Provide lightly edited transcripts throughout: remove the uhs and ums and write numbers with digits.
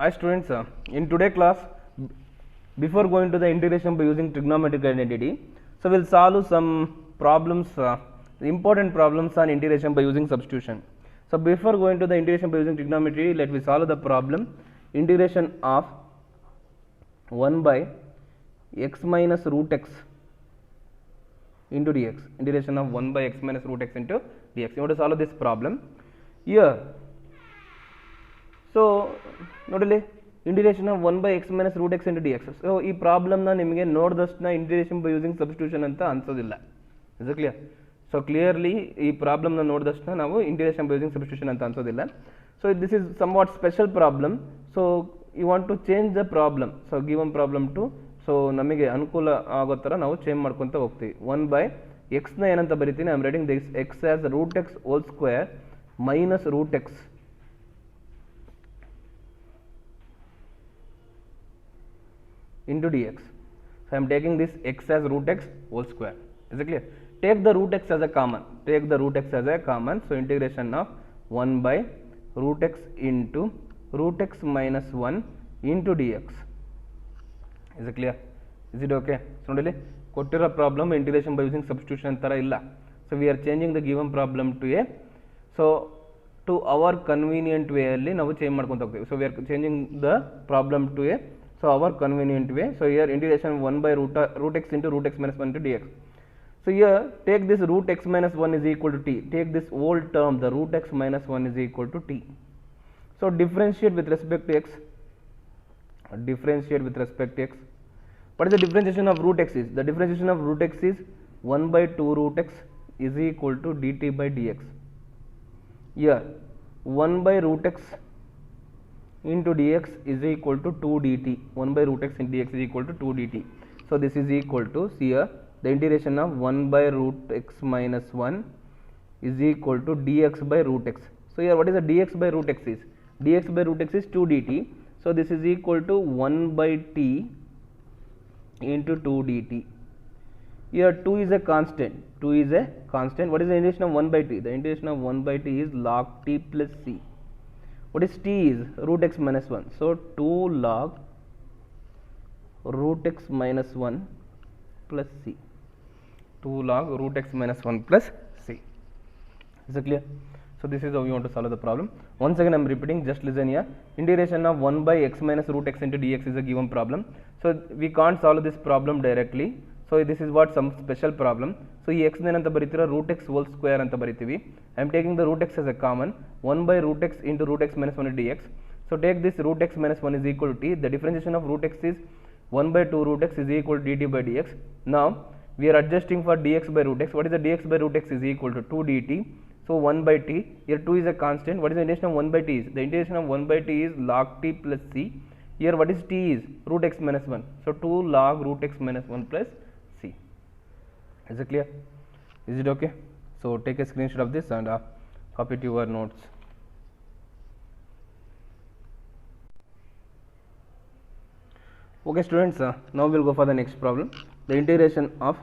Hi students, in today class, before going to the integration by using trigonometric identity, so we'll solve some problems, important problems on integration by using substitution. So before going to the integration by using trigonometry, let me solve the problem integration of 1 by x minus root x into dx, integration of 1 by x minus root x into dx. You want to solve this problem here. So ನೋಡಲಿ integration of 1 by x minus root x into dx. So ಈ ಪ್ರಾಬ್ಲಮ್ನ ನಿಮಗೆ ನೋಡಿದಷ್ಟನ್ನ integration by using substitution ಅಂತ ಅನ್ಸೋದಿಲ್ಲ. Is it clear? So clearly ಈ ಪ್ರಾಬ್ಲಮ್ನ ನೋಡಿದಷ್ಟನ್ನ ನಾವು ಇಂಟಿಗ್ರೇಷನ್ ಬೈ ಯೂಸಿಂಗ್ ಸಬ್ಸ್ಟಿಟ್ಯೂಷನ್ ಅಂತ ಅನ್ಸೋದಿಲ್ಲ. So this is somewhat special problem. So you want to change the problem. So given problem to so ನಮಗೆ ಅನುಕೂಲ ಆಗೋ ಥರ ನಾವು ಚೇಂಜ್ ಮಾಡ್ಕೊತ ಹೋಗ್ತೀವಿ. 1 by x ನ ಏನಂತ ಬರಿತೀನಿ, I am writing this x as root x whole square minus root x into dx. So I am taking this x as root x whole square. Is it clear? Take the root x as a common. Take the root x as a common. So integration of 1 by root x into root x minus 1 into dx. Is it clear? Is it okay? So nodili kottiro problem integration by using substitution ತರ ಇಲ್ಲ. So we are changing the given problem to a so to our convenient way ಅಲ್ಲಿ ನಾವು change ಮಾಡ್ಕೊಂತ ಹೋಗ್ತೀವಿ. So we are changing the problem to a so our convenient way. So here integration 1 by root x into root x minus 1 into dx. So here take this root x minus 1 is equal to t. Take this whole term, the root x minus 1 is equal to t. So differentiate with respect to x. Differentiate with respect to x. What is the differentiation of root x is? The differentiation of root x is 1 by 2 root x is equal to dt by dx. Here 1 by root x into dx is equal to 2 dt. 1 by root x into dx is equal to 2 dt. So this is equal to, see here, the integration of 1 by root x minus 1 is equal to dx by root x. So here what is the dx by root x is? Dx by root x is 2 dt. So this is equal to 1 by t into 2 dt. Here 2 is a constant. 2 is a constant. What is the integration of 1 by t? The integration of 1 by t is log t plus c. What is t is? Root x minus 1. So 2 log root x minus 1 plus c. 2 log root x minus 1 plus c. Is it clear? So this is how you want to solve the problem. Once again I am repeating, just listen here. Integration of 1 by x minus root x into dx is a given problem. So we can't solve this problem directly. So this is what some special problem. So ಈ x ಏನಂತ ಬರೀತೀರಾ, root x whole square ಅಂತ ಬರಿತೀವಿ. I am taking the root x as a common. 1 by root x into root x minus 1 dx. So take this root x minus 1 is equal to t. The differentiation of root x is 1 by 2 root x is equal to dt by dx. Now we are adjusting for dx by root x. What is the dx by root x is equal to 2 dt. So 1 by t. Here 2 is a constant. What is the integration of 1 by t is? The integration of 1 by t is log t plus c. Here what is t is? Root x minus 1. So 2 log root x minus 1 plus c. Is it clear? Is it okay? So take a screenshot of this and copy to your notes. Okay students, now we will go for the next problem. The integration of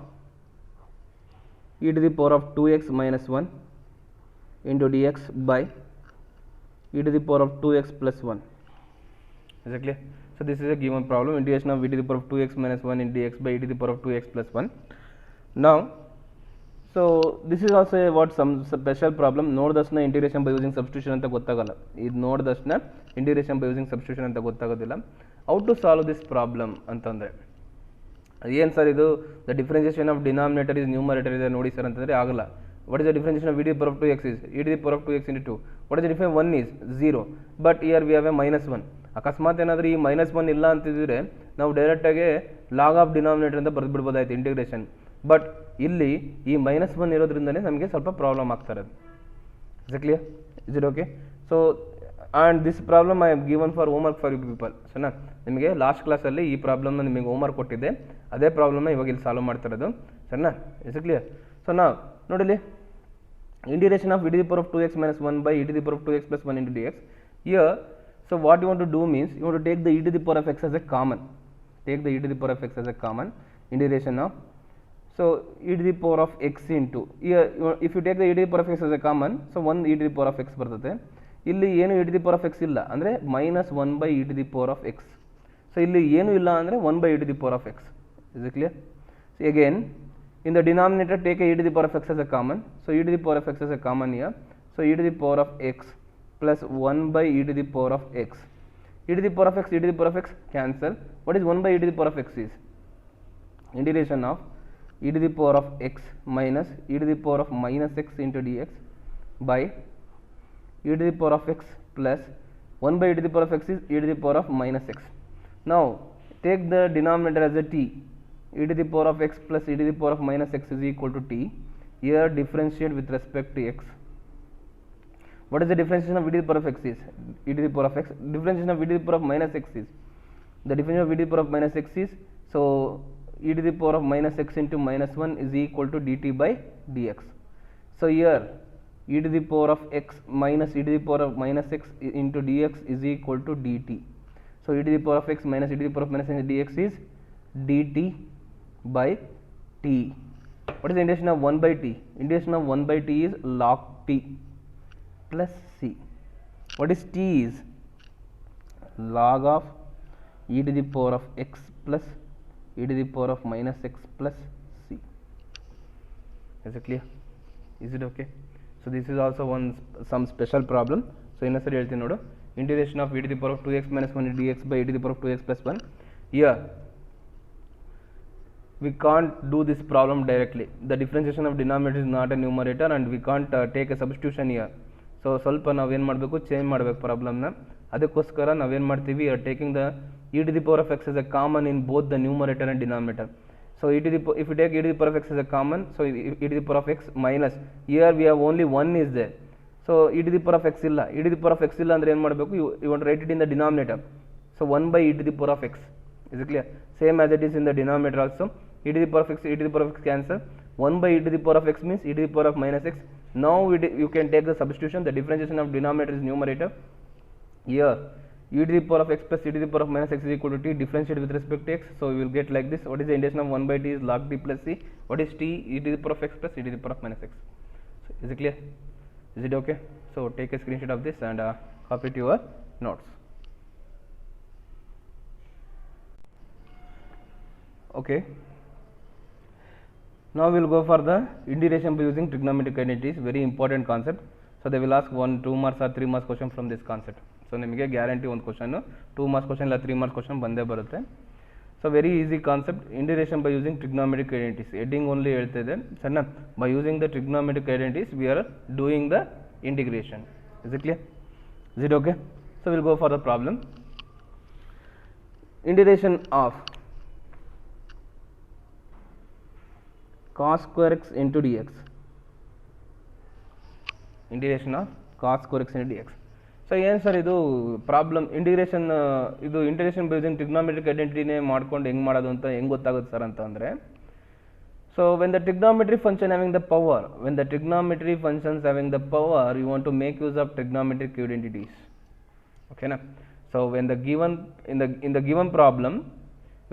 e to the power of 2x minus 1 into dx by e to the power of 2x plus 1. Is it clear? So this is a given problem, integration of e to the power of 2x minus 1 into dx by e to the power of 2x plus 1. Now so this is also a what some special problem. ನೋಡಿದಷ್ಟನ್ನ integration by using substitution ಅಂತ ಗೊತ್ತಾಗಲ್ಲ. ಇದು ನೋಡಿದಷ್ಟನ್ನ integration by using substitution ಅಂತ ಗೊತ್ತಾಗೋದಿಲ್ಲ. How to solve this problem ಅಂತಂದರೆ ಏನು sir ಇದು, the differentiation of denominator is numerator ಇದೆ ನೋಡಿ ಸರ್ ಅಂತಂದರೆ ಆಗಲ್ಲ. What is the differentiation of e to the power of 2x is e to the power of 2x into 2. What is the difference? 1 is 0, but year we have A minus 1. ಅಕಸ್ಮಾತ್ ಏನಾದರೂ ಈ minus 1 ಇಲ್ಲ ಅಂತಿದ್ರೆ ನಾವು ಡೈರೆಕ್ಟಾಗಿ log of denominator ಅಂತ ಬರೆದು ಬಿಡ್ಬೋದಾಯ್ತು integration. But ಇಲ್ಲಿ ಈ ಮೈನಸ್ 1 ಇರೋದ್ರಿಂದಲೇ ನಮಗೆ ಸ್ವಲ್ಪ ಪ್ರಾಬ್ಲಮ್ ಆಗ್ತಾ ಇರೋದು. Is it clear? Is it okay? So and this problem I have given for homework for you people. ಸರಿನಾ? ನಿಮಗೆ ಲಾಸ್ಟ್ ಕ್ಲಾಸಲ್ಲಿ ಈ ಪ್ರಾಬ್ಲಮ್ನ ನಿಮಗೆ ಹೋಮ್ವರ್ಕ್ ಕೊಟ್ಟಿದ್ದೆ, ಅದೇ ಪ್ರಾಬ್ಲಮ್ನ ಇವಾಗ ಇಲ್ಲಿ ಸಾಲ್ವ್ ಮಾಡ್ತಾ ಇರೋದು. ಸರಿನಾ? Is it clear? ಸೊ ನಾವು ನೋಡಿಲಿ integration of e to the power of 2x minus 1 by e to the power of 2x plus 1 into dx. Here so what you want to do means you want to take the e to the power of x as a common. Take the e to the power of x as a common. Integration of so e to the power of x into here if you take the e to the power of x as a common, so 1 e to the power of x ಬರ್ತದೆ. ಇಲ್ಲಿ ಏನು e to the power of x ಇಲ್ಲ ಅಂದರೆ -1 by e to the power of x. So ಇಲ್ಲಿ ಏನು ಇಲ್ಲ ಅಂದರೆ 1 by e to the power of x. Is it clear? So again, in the denominator take a e to the power of x as a common. So e to the power of x as a common here. So e to the power of x plus 1 by e to the power of x. E to the power of x, e to the power of x cancel. What is 1 by e to the power of x is? Integration of e to the power of x minus e to the power of minus x into dx by e to the power of x plus 1 by e to the power of x is e to the power of minus x. Now take the denominator as a t. E to the power of x plus e to the power of minus x is equal to t. Here differentiate with respect to x. What is the differentiation of e to the power of x is? E to the power of x. Differentiation of e to the power of minus x is? The differentiation of e to the power of minus x is, so e to the power of minus x into minus 1 is equal to dt by dx. So here e to the power of x minus e to the power of minus x into dx is equal to dt. So e to the power of x minus e to the power of minus x into dx is dt by t. What is the integration of 1 by t? Integration of 1 by t is log t plus c. What is t is? Log of e to the power of x plus e to the power of minus x plus c. Is it clear? Is it okay? So this is also some special problem. So innasari heltini nodu, integration of e to the power of 2x minus 1 dx by e to the power of 2x plus 1. Here we can't do this problem directly. The differentiation of denominator is not a numerator and we can't take a substitution here. So ಸ್ವಲ್ಪ ನಾವೇನು ಮಾಡಬೇಕು, change ಮಾಡಬೇಕು ಪ್ರಾಬ್ಲಮ್ನ. ಅದಕ್ಕೋಸ್ಕರ ನಾವೇನು ಮಾಡ್ತೀವಿ, taking the e to the power of x as a common in both the numerator and denominator. So if you take e to the power of x as a common, so e to the power of x minus, here we have only 1 is there. So e to the power of x illa, e to the power of x illa andre ಏನು ಮಾಡಬೇಕು, you want to write it in the denominator. So 1 by e to the power of x. Is it clear? Same as it is in the denominator also. E to the power of x, e to the power of x cancel. 1 by e to the power of x means e to the power of minus x. Now you can take the substitution. The differentiation of denominator is numerator. Here e to the power of x plus e to the power of minus x is equal to t. Differentiate with respect to x. So we will get like this. What is the integration of 1 by t is log t plus c. What is t? E to the power of x plus e to the power of minus x. So is it clear? Is it okay? So take a screenshot of this and copy to your notes. Okay. Now we will go for the integration by using trigonometric identities. Very important concept. So they will ask 1, 2 marks or 3 marks question from this concept. So ನಿಮಗೆ guarantee ಒಂದು question 2 marks question ಇಲ್ಲ 3 marks question ಬಂದೇ ಬರುತ್ತೆ. So very easy concept, integration by using trigonometric identities. Heading only ಹೇಳ್ತಿದೆ ಸಣ್ಣ, by using the trigonometric identities we are doing the integration. Is it clear? Is it okay? So will go for the problem. Integration of cos square x into dx. Integration of cos square x into dx. ಸೊ ಏನು sir ಇದು problem, integration ಇದು integration by using trigonometric ಐಡೆಂಟಿಟಿನೇ ಮಾಡ್ಕೊಂಡು ಹೆಂಗೆ ಮಾಡೋದು ಅಂತ ಹೆಂಗೆ ಗೊತ್ತಾಗುತ್ತೆ ಸರ್ ಅಂತಂದರೆ, so when the trigonometry function having the power, when the trigonometry functions having the power, you want to make use of trigonometric identities. ಓಕೆನಾ? So when the given in the given problem,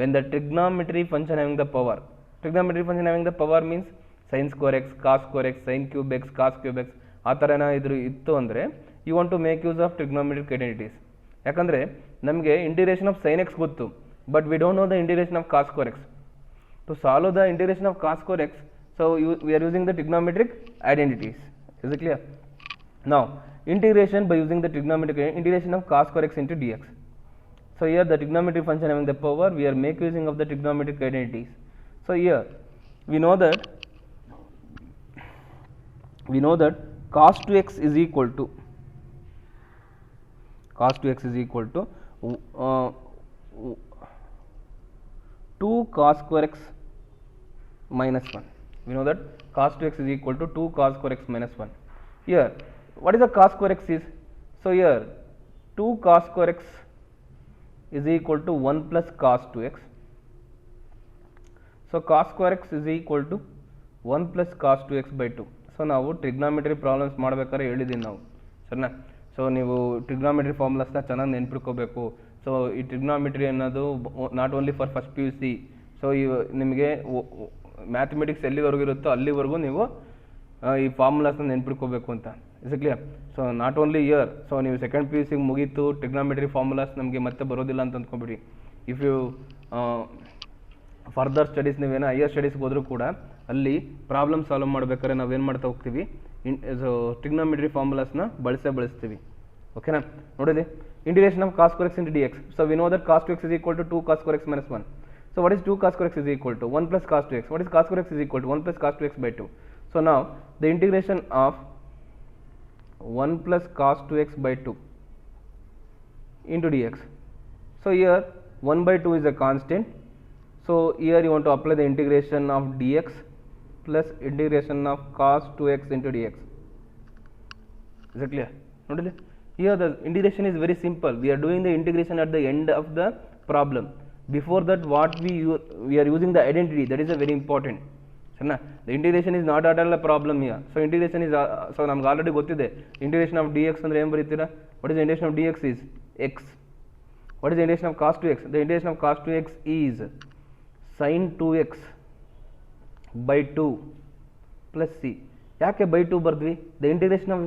when the trigonometry function having the power, trigonometry function having the power means sin square x, cos square x, sin cube x, cos cube x ಆ ಥರ ಏನಾದರೂ ಇತ್ತು ಅಂದರೆ you want to make use of trigonometric identities. ಯಾಕಂದರೆ ನಮಗೆ integration of sine X ಗೊತ್ತು, but we don't know the integration of cos square X. To solve the integration of cos square X, so we are using the trigonometric identities. Is it clear? Now integration by using the trigonometric integration of cos square x into dx. So here the trigonometric function having the power, we are making using of the trigonometric identities. So here we know that cos 2x is equal to 2 cos square x minus 1. We know that cos 2x is equal to 2 cos square x minus 1. Here what is the cos square x is? So here 2 cos square x is equal to 1 plus cos 2x. So cos square x is equal to 1 plus cos 2x by 2. So ನಾವು trigonometry problems ಮಾಡಬೇಕಾದ್ರೆ ಹೇಳಿದ್ದೀನಿ ನಾವು, ಸರಿನಾ? So ನೀವು trigonometry ಫಾರ್ಮುಲಾಸ್ನ ಚೆನ್ನಾಗಿ ನೆನ್ಪಿಟ್ಕೋಬೇಕು. So ಈ trigonometry ಅನ್ನೋದು not only for first PUC. So ನಿಮಗೆ ಮ್ಯಾಥಮೆಟಿಕ್ಸ್ ಎಲ್ಲಿವರೆಗೂ ಇರುತ್ತೋ ಅಲ್ಲಿವರೆಗೂ ನೀವು ಈ ಫಾರ್ಮುಲಾಸ್ನ ನೆನ್ಪಿಟ್ಕೋಬೇಕು ಅಂತ. Is clear? So not only year, so ನೀವು ಸೆಕೆಂಡ್ ಪಿ ಯು ಸಿಗೆ ಮುಗೀತು, ಟ್ರಿಗ್ನಾಮೆಟ್ರಿ ಫಾರ್ಮುಲಾಸ್ ನಮಗೆ ಮತ್ತೆ ಬರೋದಿಲ್ಲ ಅಂತ ಅಂದ್ಕೊಂಬಿಡಿ. ಇಫ್ ಯು ಫರ್ದರ್ ಸ್ಟಡೀಸ್ ನೀವೇನೋ ಹೈಯರ್ ಸ್ಟಡೀಸ್ಗೆ ಹೋದರೂ ಕೂಡ ಅಲ್ಲಿ ಪ್ರಾಬ್ಲಮ್ ಸಾಲ್ವ್ ಮಾಡ್ಬೇಕಾದ್ರೆ ನಾವೇನು ಮಾಡ್ತಾ ಹೋಗ್ತೀವಿ, ಟ್ರಿಗ್ನಾಮೆಟ್ರಿ ಫಾರ್ಮುಲಾಸ್ನ ಬಳಸ್ತೀವಿ. ಓಕೆನಾ? ನೋಡಿರಿ, integration of cos square X into D X. So we know that cos two X is equal to 2 cos square X minus 1. So what is 2 cos square x is equal to 1 plus cos 2x. What is cos square x is equal to 1 plus cos 2x by 2. So now the integration of 1 plus cos 2x by 2 into dx. So here 1 by 2 is a constant. So here you want to apply the integration of dx plus integration of cos 2x into dx. Is it clear? Notice here the integration is very simple. We are doing the integration at the end of the problem. Before that what we are using the identity, that is a very important. ಸರಿನಾ? The integration is not at all a problem here. So integration is so ನಮ್ಗೆ already ಗೊತ್ತಿದೆ integration of dx ಅಂದರೆ ಏನು ಬರೀತೀರಾ? What is the integration of dx is x. What is the integration of cos 2x? The integration of cos 2x is sin 2x by 2 plus c. ಯಾಕೆ by 2 ಬರ್ದ್ವಿ? The integration of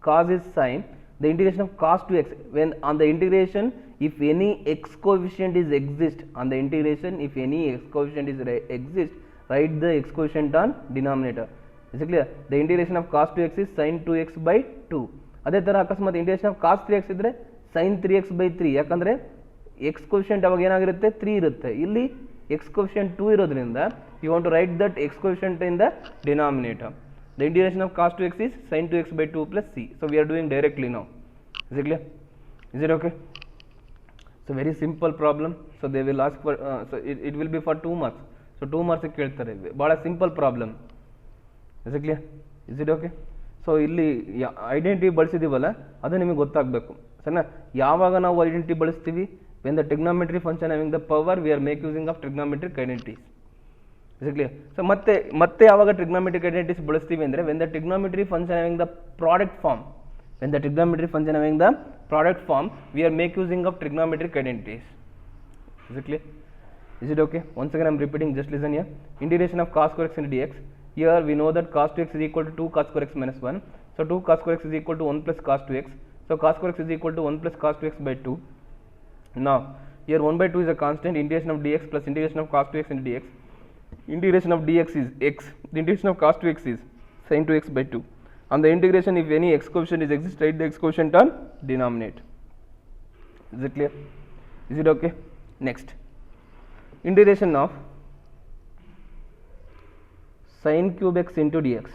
cos is sin, the integration of cos 2x, when on the integration if any x coefficient is exist on the integration, if any x coefficient is exist, write the x coefficient on denominator. Is it clear? The integration of cos 2x is sin 2x by 2. ಅದೇ ಥರ ಅಕಸ್ಮಾತ್ integration of cos 3x ಇದ್ದರೆ sin 3x by 3. ಯಾಕಂದರೆ x coefficient ಅವಾಗ ಏನಾಗಿರುತ್ತೆ 3 ಇರುತ್ತೆ, ಇಲ್ಲಿ x coefficient 2 ಇರೋದ್ರಿಂದ you want to write that x coefficient in the denominator. The integration of cos 2x is sin 2x by 2 plus c. So we are doing directly now. Is it clear? Is it okay? So very simple problem. So they will ask for so it will be for 2 marks. So 2 marks ಕೇಳ್ತಾರೆ, ಭಾಳ simple problem. Is it clear? Is it okay? So ಇಲ್ಲಿ identity ಬಳಸಿದ್ದೀವಲ್ಲ ಅದು ನಿಮಗೆ ಗೊತ್ತಾಗಬೇಕು. ಸರಿನಾ? ಯಾವಾಗ ನಾವು ಐಡೆಂಟಿಟಿ ಬಳಸ್ತೀವಿ? When the trigonometry function having the power we are make using of trigonometric identities. Is it clear? So ಮತ್ತೆ ಯಾವಾಗ ಟ್ರಿಗ್ನಾಮೆಟ್ರಿಕ್ ಐಡೆಂಟಿಟೀಸ್ ಬಳಸ್ತೀವಿ ಅಂದರೆ when the trigonometry function having the product form. When the trigonometry function having the product form, we are make using of trigonometric identities. Is it clear? Is it okay? Once again I am repeating, just listen here. Integration of cos square x into dx. Here we know that cos 2x is equal to 2 cos square x minus 1. So 2 cos square x is equal to 1 plus cos 2x. So cos square x is equal to 1 plus cos 2x by 2. Now here 1 by 2 is a constant. Integration of dx plus integration of cos 2x into dx. Integration of dx is x. The integration of cos 2x is sin 2x by 2. On the integration, if any x coefficient is exist, write the x coefficient on denominator. Is it clear? Is it okay? Next, integration of sin cube x into dx.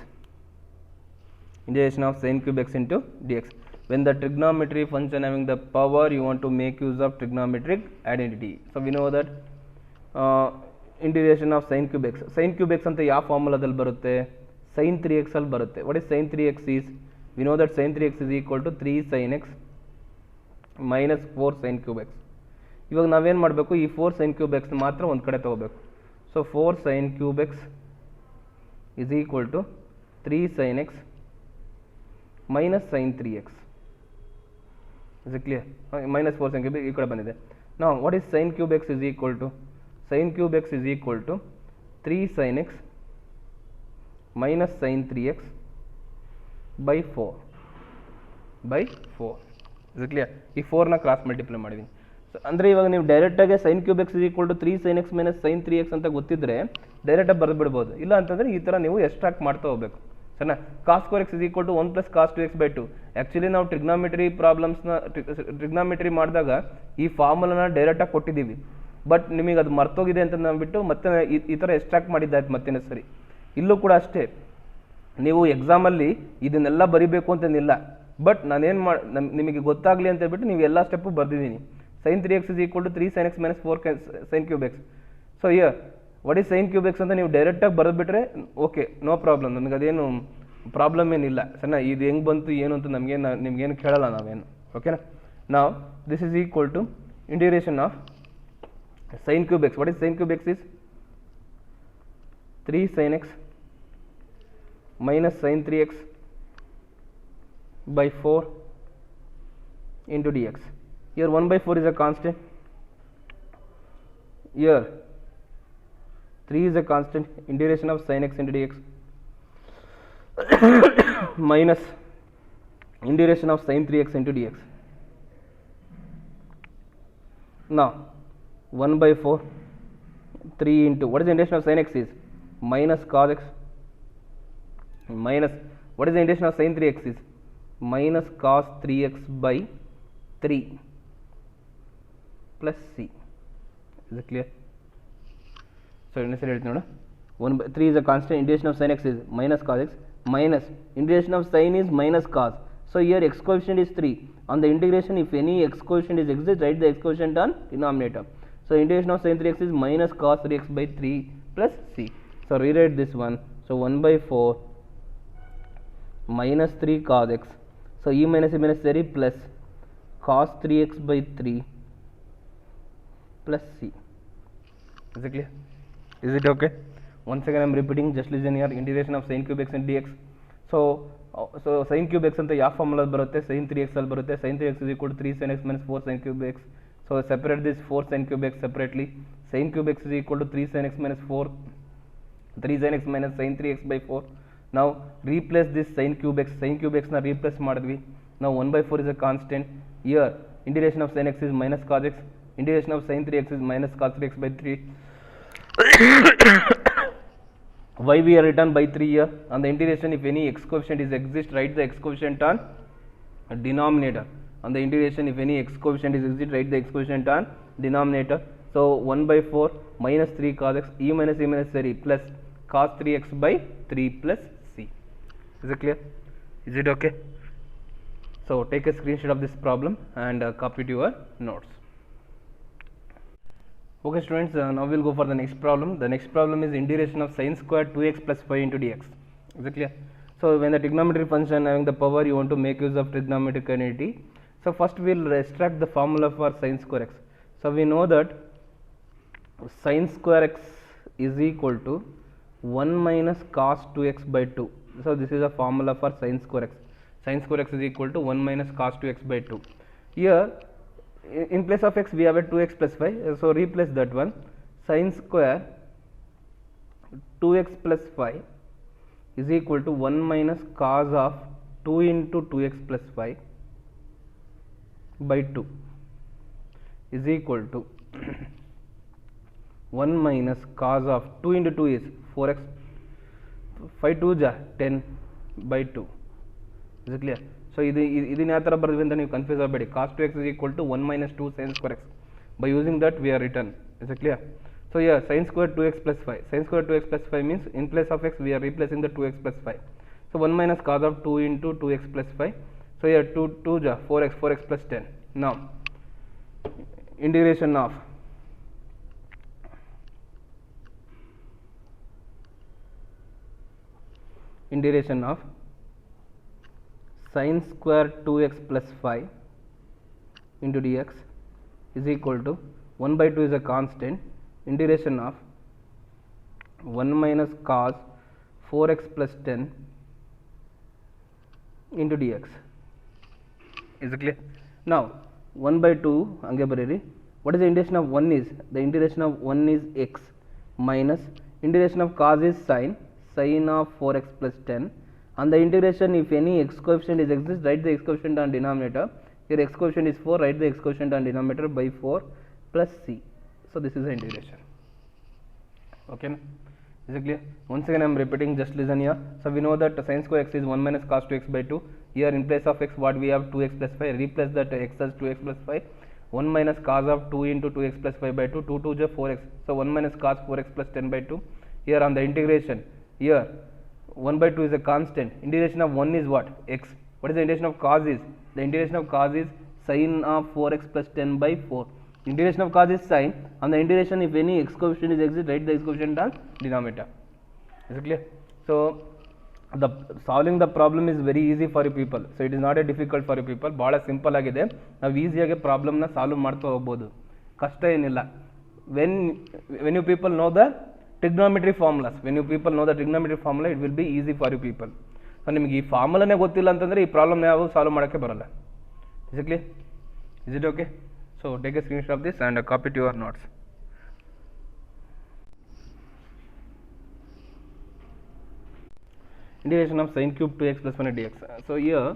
Integration of sin cube x into dx. When the trigonometry function having the power, you want to make use of trigonometric identity. So we know that integration of sin cube x. Sin cube x ಅಂತ ಯಾವ ಫಾರ್ಮುಲಾದಲ್ಲಿ ಬರುತ್ತೆ? sin 3x ಅಲ್ಲಿ ಬರುತ್ತೆ. What is sin 3x is? We know that sin 3x is equal to 3 sin x minus 4 sin cube x. ಇವಾಗ ನಾವೇನು ಮಾಡಬೇಕು? ಈ 4 sin cube x ಮಾತ್ರ ಒಂದು ಕಡೆ ತಗೋಬೇಕು. So 4 sin cube x is equal to 3 sin x minus sin 3x. Is it clear? Minus 4 sin cube ಈ ಕಡೆ ಬಂದಿದೆ. Now what is sin cube x is equal to? Sin cube x is equal to 3 sin x minus sin 3x by 4 by 4. Is it clear? ಈ 4ನ cross multiply ಮಾಡಿದ್ದೀನಿ. So ಅಂದರೆ ಇವಾಗ ನೀವು ಡೈರೆಕ್ಟಾಗಿ sin cube x is equal to 3 sin x minus sin 3x ಅಂತ ಗೊತ್ತಿದ್ರೆ ಡೈರೆಕ್ಟಾಗಿ ಬರೆದು ಬಿಡ್ಬೋದು. ಇಲ್ಲ ಅಂತಂದರೆ ಈ ಥರ ನೀವು ಎಕ್ಸ್ಟ್ರಾಕ್ಟ್ ಮಾಡ್ತಾ ಹೋಗಬೇಕು. ಸರಿನಾ? cos square x is equal to 1 plus cos 2x by 2. Actually ನಾವು ಟ್ರಿಗ್ನಾಮೆಟ್ರಿ ಮಾಡಿದಾಗ ಈ ಫಾರ್ಮುಲಾನ ಡೈರೆಕ್ಟಾಗಿ ಕೊಟ್ಟಿದ್ದೀವಿ, ಬಟ್ ನಿಮಗೆ ಅದು ಮರ್ತೋಗಿದೆ ಅಂತ ಅಂದ್ಬಿಟ್ಟು ಮತ್ತೆ ಈ ಥರ ಎಕ್ಸ್ಟ್ರಾಕ್ಟ್ ಮಾಡಿದ್ದಾಯ್ತು ಮತ್ತೇನೆ ಸರಿ. ಇಲ್ಲೂ ಕೂಡ ಅಷ್ಟೇ, ನೀವು ಎಕ್ಸಾಮಲ್ಲಿ ಇದನ್ನೆಲ್ಲ ಬರಿಬೇಕು ಅಂತೇನಿಲ್ಲ, ಬಟ್ ನಾನೇನು ನಿಮಗೆ ಗೊತ್ತಾಗಲಿ ಅಂತ ಹೇಳ್ಬಿಟ್ಟು ನೀವು ಎಲ್ಲ ಸ್ಟೆಪ್ಪು ಬರೆದಿದ್ದೀನಿ. sin 3x is equal to 3 sin x minus 4 sin cube x. So here what is sin cube x ಅಂತ ನೀವು ಡೈರೆಕ್ಟಾಗಿ ಬರೆದ್ಬಿಟ್ರೆ ಓಕೆ, ನೋ ಪ್ರಾಬ್ಲಮ್, ನಮಗೆ ಅದೇನು ಪ್ರಾಬ್ಲಮ್ ಏನಿಲ್ಲ. ಸರಿನಾ? ಇದು ಹೆಂಗೆ ಬಂತು ಏನು ಅಂತ ನಿಮ್ಗೇನು ಕೇಳಲ್ಲ ನಾವೇನು. ಓಕೆನಾ? ನಾವು this is equal to integration of sin cube x. What is sin cube x is 3 sin x minus sin 3x by 4 into dx. Here 1 by 4 is a constant. Here 3 is a constant. Integration of sin x into dx minus integration of sin 3x into dx. Now 1 by 4 3 into what is the integration of sin x is minus cos x minus what is the integration of sin 3x is minus cos 3x by 3 plus c. Is it clear? So integration ಹೇಳ್ತೀನಿ ನೋಡು 1 by 3 is a constant, integration of sin x is minus cos x minus integration of sin is minus cos. So here x coefficient is 3. On the integration, if any x coefficient is exists, write the x coefficient on denominator. So integration of sin 3x is minus cos 3x by 3 plus c. So rewrite this one. So 1 by 4 minus 3 cos x. So e minus e minus 3 plus cos 3x by 3 plus c. Is it clear? Is it okay? Once again I am repeating, just listen here. Integration of sin cube x and dx. So sin cube x ಅಂತ ಯಾವ formula ಬರುತ್ತೆ, sin 3x ಅಲ್ಲಿ ಬರುತ್ತೆ. sin 3x is equal to 3 sin x minus 4 sin cube x. So separate this 4 sin cube x separately. Sin cube x is equal to 3 sin x minus 4 3 sin x minus sin 3x by 4. Now replace this sin cube x. Sin cube x na replace ಮಾಡಿದ್ವಿ. Now 1 by 4 is a constant. Here integration of sin x is minus cos x. Integration of sin 3x is minus cos 3x by 3. Why we are written by 3 here? On the integration, if any x coefficient is exist, write the x coefficient on denominator. On the integration, if any x coefficient is exist, write the x coefficient on denominator. So 1 by 4 minus 3 cos x e minus e minus 3 plus cos 3x by 3 plus c. Is it clear? Is it okay? So take a screenshot of this problem and copy to your notes. Okay students, now we will go for the next problem. The next problem is integration of sin square 2x plus 5 into dx. Is it clear? So when the trigonometry function having the power, you want to make use of trigonometric identity. So first we will extract the formula for sin square x. So we know that sin square x is equal to 1 minus cos 2x by 2. So this is a formula for sin square x. Sin square x is equal to 1 minus cos 2x by 2. Here in place of x we have a 2x plus 5, so replace that one. Sin square 2x plus 5 is equal to 1 minus cos of 2 into 2x plus 5 by 2 is equal to 1 minus cos of 2 into 2 is 4x, 5 2 ja 10 by 2. Is it clear? So ಇದನ್ನ ಯಾವ ತರ ಬರೆದ್ವಿ ಅಂತ ನೀವು confuse ಆಗಬೇಡಿ. cos 2x is equal to 1 minus 2 sin square x. By using that we are written. Is it clear? So here sin square 2x plus 5. Sin square 2x plus 5 means in place of x we are replacing the 2x plus 5. So 1 minus cos of 2 into 2x plus 5. So here 2 ja 4x, 4x plus 10. Now integration of sin square 2x plus 5 into dx is equal to 1 by 2 is a constant, integration of 1 minus cos 4x plus 10 into dx. Is it clear? Now 1 by 2 hange bariri. What is the integration of 1 is? The integration of 1 is x minus integration of cos is sin of 4x plus 10. On the integration, if any x coefficient is exists, write the x coefficient on denominator. Here x coefficient is 4, write the x coefficient on denominator by 4 plus c. So this is the integration. Okay, is it clear? Once again I am repeating, just listen here. So we know that sin square x is 1 minus cos 2x by 2. Here in place of x what we have 2x plus 5, replace that x as 2x plus 5. 1 minus cos of 2 into 2x plus 5 by 2, 2 2 is 4x. So 1 minus cos 4x plus 10 by 2. Here on the integration, here 1 by 2 is a constant, integration of 1 is what? X. What is the integration of cos is? The integration of cos is sin of 4x plus 10 by 4. Integration of cos is sin. On the integration, if any x coefficient is exist, write the x coefficient on denominator. Is it clear? So the solving the problem is very easy for you people. So it is not a difficult for you people. ಬಹಳ simple ಆಗಿದೆ. ನಾವು ಈಸಿಯಾಗಿ ಪ್ರಾಬ್ಲಮ್ನ solve ಮಾಡ್ತಾ ಹೋಗ್ಬೋದು, ಕಷ್ಟ ಏನಿಲ್ಲ. when you people know the trigonometry formulas, when you people know the trigonometry formula, it will be easy for you people. So ನಿಮಗೆ ಈ ಫಾರ್ಮುಲಾನೇ ಗೊತ್ತಿಲ್ಲ ಅಂತಂದ್ರೆ ಈ ಪ್ರಾಬ್ಲಮ್ ಯಾವ ಸಾಲ್ವ್ ಮಾಡೋಕ್ಕೆ ಬರಲ್ಲ. Is it clear? Is it okay? So take a screenshot of this and copy to your notes. Integration of sin cube 2x plus 1 dx. So here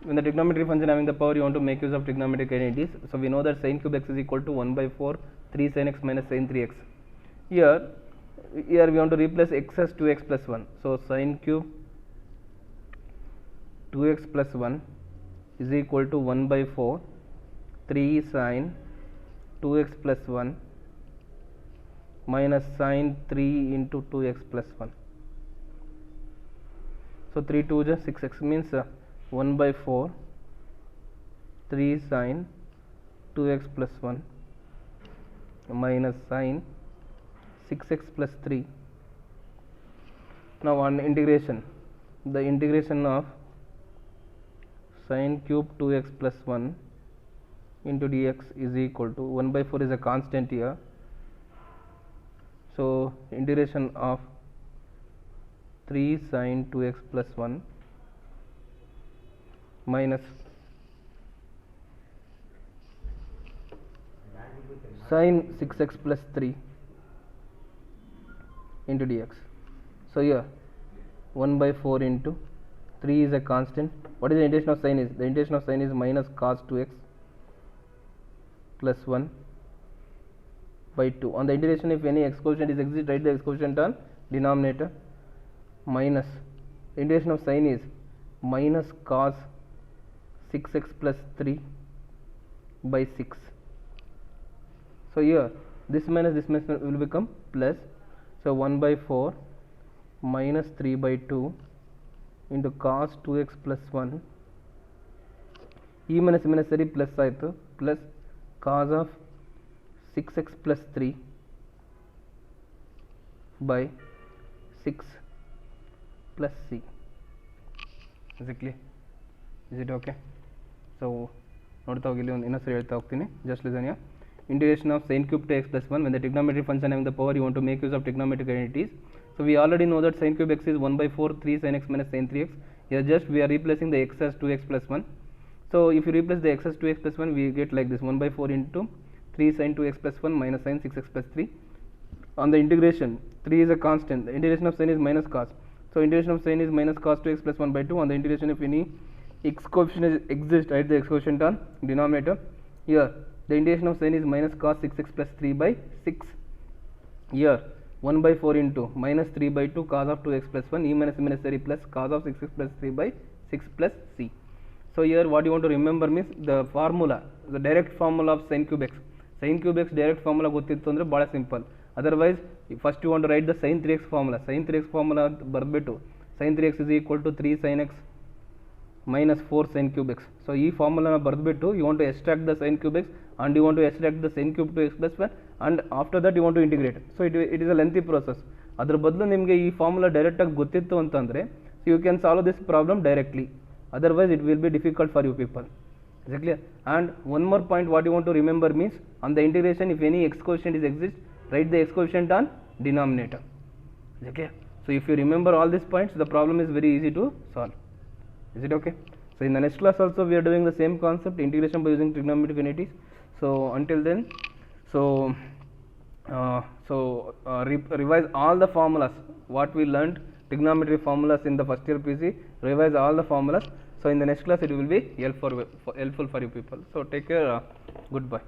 when the trigonometry function having the power, you want to make use of trigonometric identities. So we know that sin cube x is equal to 1 by 4 3 sin x minus sin 3x. Here we want to replace x as 2x plus 1. So sin cube 2x plus 1 is equal to 1 by 4 3 sin 2x plus 1 minus sin 3 into 2x plus 1. So 3 2 is 6x, means 1 by 4 3 sin 2x plus 1 minus sin 6x plus 3. Now on integration, the integration of sin cube 2x plus 1 into dx is equal to 1 by 4 is a constant here. So integration of 3 sin 2x plus 1 minus sin 6x plus 3 into dx. So here 1 by 4 into 3 is a constant. What is the integration of sin is? The integration of sin is minus cos 2x plus 1 by 2. On the integration, if any x coefficient is exist, write the x coefficient on denominator, minus integration of sin is minus cos 6x plus 3 by 6. So here this minus will become plus. So 1 by 4 minus 3 by 2 into cos 2x plus 1 e minus minus sari plus ಆಯಿತು plus cos of 6x plus 3 by 6 plus c. Is it clear? Is it okay? So ನೋಡ್ತಾ ಹೋಗಿ ಇಲ್ಲಿ ಒಂದು ಇನ್ನೊಂದ್ಸರಿ ಹೇಳ್ತಾ ಹೋಗ್ತೀನಿ. Just listen here. Integration of sin cube to x plus 1, when the trigonometry function having the power, you want to make use of trigonometric identities. So we already know that sin cube x is 1 by 4 3 sin x minus sin 3x. Here just we are replacing the x as 2x plus 1. So if you replace the x as 2x plus 1, we get like this: 1 by 4 into 3 sin 2x plus 1 minus sin 6x plus 3. On the integration, 3 is a constant. The integration of sin is minus cos. So integration of sin is minus cos 2x plus 1 by 2. On the integration, if any x coefficient exists, write the x coefficient on denominator. Here the integration of sin is minus cos 6x plus 3 by 6. Here 1 by 4 into minus 3 by 2 cos of 2x plus 1 e minus minus sari plus cos of 6x plus 3 by 6 plus c. So here what you want to remember means the formula, the direct formula of sin cube x. Sin cube x direct formula ಗೊತ್ತಿತ್ತು ಅಂದ್ರೆ ಬಹಳ simple. Otherwise first you want to write the sin 3x formula. sin 3x formula ಬರೆದ್ಬಿಟ್ಟು sin 3x is equal to 3 sin x minus 4 sin cube x. So ಈ ಫಾರ್ಮುಲಾನ ಬರೆದ್ಬಿಟ್ಟು you want to extract the sin cube x and you want to extract the sin cube to x plus 1 and after that you want to integrate. So it is a lengthy process. ಅದರ ಬದಲು ನಿಮಗೆ ಈ formula direct ಆಗಿ ಗೊತ್ತಿತ್ತು ಅಂತಂದ್ರೆ you can solve this problem directly. Otherwise it will be difficult for you people. Is it clear? And one more point what you want to remember means on the integration, if any x coefficient is exist, write the x coefficient on denominator. Is it clear? So if you remember all these points, the problem is very easy to solve. Is it okay? So in the next class also we are doing the same concept, integration by using trigonometric identities. So until then, revise all the formulas what we learned, trigonometry formulas in the first year PC. Revise all the formulas. So in the next class it will be helpful for you people. So take care. Goodbye.